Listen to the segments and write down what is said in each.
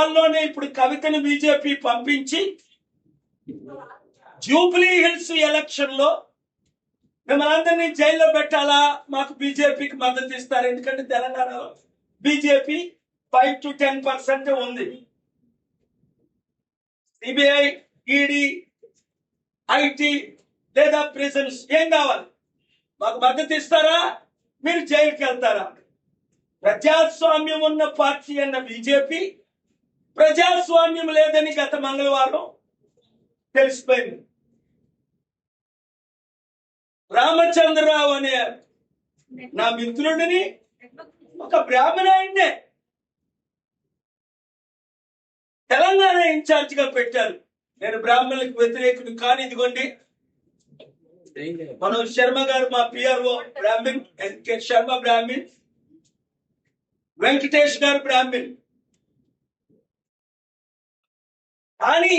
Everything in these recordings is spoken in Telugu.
వాళ్ళలోనే ఇప్పుడు కవితను బీజేపీ పంపించి జూబ్లీ హిల్స్ ఎలక్షన్ లో మిమ్మల్ని అందరినీ జైల్లో పెట్టాలా, మాకు బీజేపీకి మద్దతు ఇస్తారు. ఎందుకంటే తెలంగాణలో బీజేపీ 5 to 10% ఉంది. సిబిఐ, ఈడీ, ఐటీ లేదా ప్రిజన్స్ ఏం కావాలి, మాకు మద్దతు ఇస్తారా, మీరు జైలుకి వెళ్తారా? ప్రజాస్వామ్యం ఉన్న పార్టీ అన్న బీజేపీ ప్రజాస్వామ్యం లేదని గత మంగళవారం తెలిసిపోయింది. రామచంద్రరావు అనే నా మిత్రుడిని ఒక బ్రాహ్మణాయన్నే తెలంగాణ ఇన్ఛార్జ్ గా పెట్టారు. నేను బ్రాహ్మణులకు వ్యతిరేకుడు కానీ ఇదిగోండి మనోజ్ శర్మ గారు మా పిఆర్ఓ బ్రాహ్మణ్, ఎన్కే శర్మ బ్రాహ్మణ్, వెంకటేష్ గారు బ్రాహ్మణ్. కానీ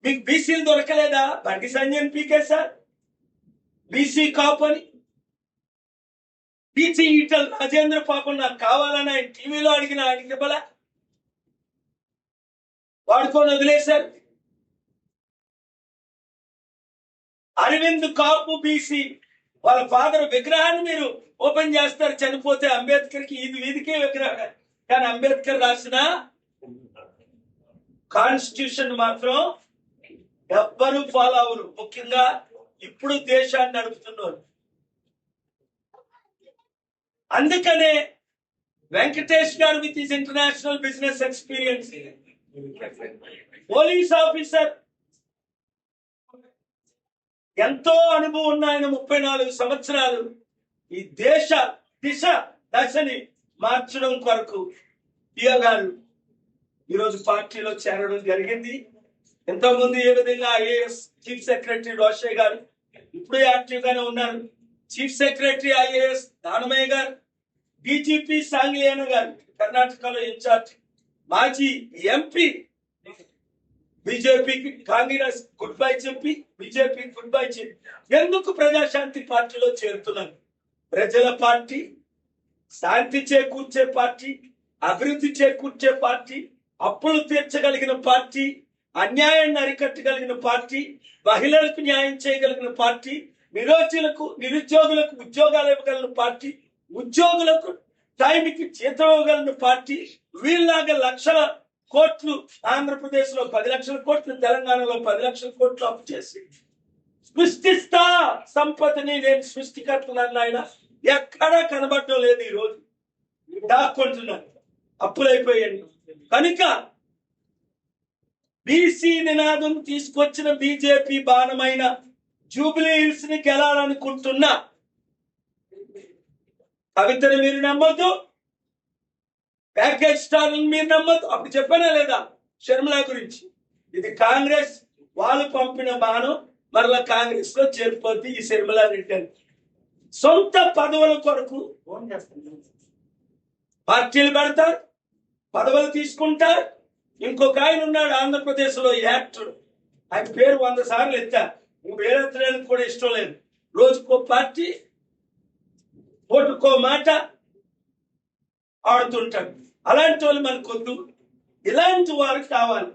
మీకు బీసీలు దొరకలేదా? బండి సంజయ్ పీకేశారు బీసీ కాపు అని. బీసీ ఈటల రాజేంద్ర పాపం నాకు కావాలని ఆయన టీవీలో అడిగిన ఆయనకి ఇవ్వలే, వాడుకొని వదిలేశారు. అరవింద్ కాపు బీసీ, వాళ్ళ ఫాదర్ విగ్రహాన్ని మీరు ఓపెన్ చేస్తారు చనిపోతే అంబేద్కర్ కి ఇది వీధికే విగ్రహం. కానీ అంబేద్కర్ రాసిన కాన్స్టిట్యూషన్ మాత్రం ఎవ్వరూ ఫాలో అవరు, ముఖ్యంగా ఇప్పుడు దేశాన్ని నడుపుతున్నారు. అందుకనే వెంకటేష్ గారు with his international business experience, police officer, ఎంతో అనుభవం ఉన్న ఆయన 34 సంవత్సరాలు ఈ దేశ దశని మార్చడం కొరకు పియ గారు ఈరోజు పార్టీలో చేరడం జరిగింది. ఎంతోమంది ఏ విధంగా ఐఏఎస్ చీఫ్ సెక్రటరీ రోషయ్య గారు ఇప్పుడు యాక్టివ్ గానే ఉన్నారు. చీఫ్ సెక్రటరీ ఐఏఎస్ దానమయ్య గారు, డీజీపీ సాంగ్లియానా గారు కర్ణాటకలో ఇన్ఛార్జ్, మాజీ ఎంపీ బీజేపీకి కాంగ్రెస్ గుడ్ బై చెప్పి బీజేపీ గుడ్ బై చెప్పి ఎందుకు ప్రజాశాంతి పార్టీలో చేరుతున్నారు? ప్రజల పార్టీ, శాంతి చేకూర్చే పార్టీ, అభివృద్ధి చేకూర్చే పార్టీ, అప్పులు తీర్చగలిగిన పార్టీ, అన్యాయాన్ని అరికట్టగలిగిన పార్టీ, మహిళలకు న్యాయం చేయగలిగిన పార్టీ, నిరుద్యోగులకు ఉద్యోగాలు ఇవ్వగలిగిన పార్టీ, ఉద్యోగులకు టైంకి జీతం ఇవ్వగలిగిన పార్టీ. వీళ్ళలాగా లక్షల కోట్లు ఆంధ్రప్రదేశ్ లో 10 లక్షల కోట్లు, తెలంగాణలో 10 లక్షల కోట్లు అప్పు చేసి సృష్టిస్తా సంపదని, నేను సృష్టికర్తనన్న ఆయన ఎక్కడా కనబడటం లేదు. ఈ రోజు దాక్కుంటున్నారు, అప్పులైపోయాయి. కనుక బీసీ నినాదం తీసుకొచ్చిన బీజేపీ బాణమైన జూబ్లీ హిల్స్ ని గెలాలనుకుంటున్న కవితను మీరు నమ్మొద్దు, ప్యాకేజ్ స్టార్లను మీరు నమ్మొద్దు. అప్పుడు చెప్పానా లేదా షర్మిల గురించి? ఇది కాంగ్రెస్ వాళ్ళు పంపిన బాణం మరలా కాంగ్రెస్ లో చేరిపోద్ది. ఈ షర్మిల రెడ్డి సొంత పదవుల కొరకు పార్టీలు పెడతారు, పదవులు తీసుకుంటారు. ఇంకొక ఆయన ఉన్నాడు ఆంధ్రప్రదేశ్ లో యాక్టర్, ఆయన పేరు 100 సార్లు ఎత్తా, వేరెత్తడానికి కూడా ఇష్టం లేదు. రోజుకో పార్టీ, ఓటుకో మాట ఆడుతుంటాడు. అలాంటి వాళ్ళు మనకొద్దు, ఇలాంటి వారు కావాలి.